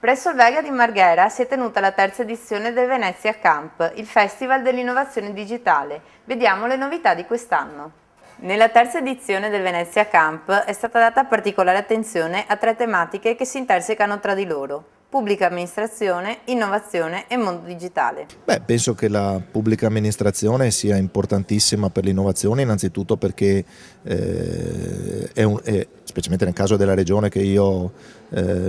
Presso il Vega di Marghera si è tenuta la terza edizione del Venezia Camp, il Festival dell'innovazione digitale. Vediamo le novità di quest'anno. Nella terza edizione del Venezia Camp è stata data particolare attenzione a tre tematiche che si intersecano tra di loro: pubblica amministrazione, innovazione e mondo digitale. Penso che la pubblica amministrazione sia importantissima per l'innovazione, innanzitutto perché specialmente nel caso della regione che io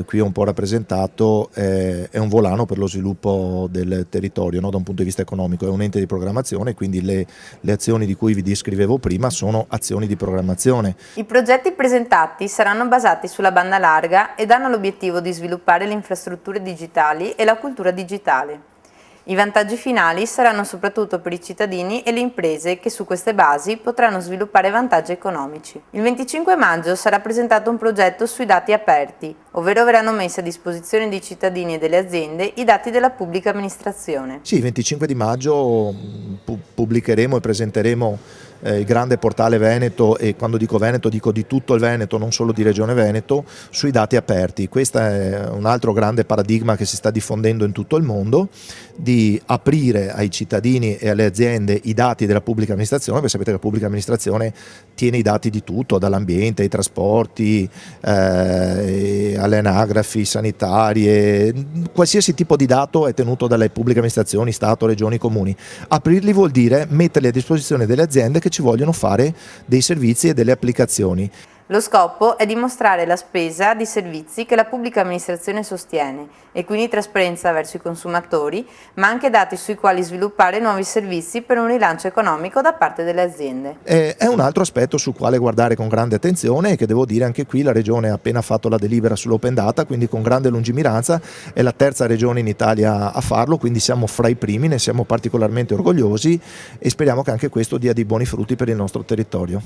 qui ho un po' rappresentato, è un volano per lo sviluppo del territorio, no? Da un punto di vista economico, è un ente di programmazione, quindi le azioni di cui vi descrivevo prima sono azioni di programmazione. I progetti presentati saranno basati sulla banda larga ed hanno l'obiettivo di sviluppare le infrastrutture digitali e la cultura digitale. I vantaggi finali saranno soprattutto per i cittadini e le imprese che su queste basi potranno sviluppare vantaggi economici. Il 25 maggio sarà presentato un progetto sui dati aperti, ovvero verranno messi a disposizione dei cittadini e delle aziende i dati della pubblica amministrazione. Sì, il 25 di maggio pubblicheremo e presenteremo il grande portale Veneto, e quando dico Veneto dico di tutto il Veneto, non solo di Regione Veneto, sui dati aperti. Questo è un altro grande paradigma che si sta diffondendo in tutto il mondo, di aprire ai cittadini e alle aziende i dati della pubblica amministrazione, perché sapete che la pubblica amministrazione tiene i dati di tutto, dall'ambiente ai trasporti, alle anagrafi sanitarie, qualsiasi tipo di dato è tenuto dalle pubbliche amministrazioni, Stato, Regioni, Comuni. Aprirli vuol dire metterli a disposizione delle aziende che ci vogliono fare dei servizi e delle applicazioni. Lo scopo è dimostrare la spesa di servizi che la pubblica amministrazione sostiene e quindi trasparenza verso i consumatori, ma anche dati sui quali sviluppare nuovi servizi per un rilancio economico da parte delle aziende. È un altro aspetto sul quale guardare con grande attenzione, e che devo dire anche qui la Regione ha appena fatto la delibera sull'open data, quindi con grande lungimiranza, è la terza regione in Italia a farlo, quindi siamo fra i primi, ne siamo particolarmente orgogliosi e speriamo che anche questo dia dei buoni frutti per il nostro territorio.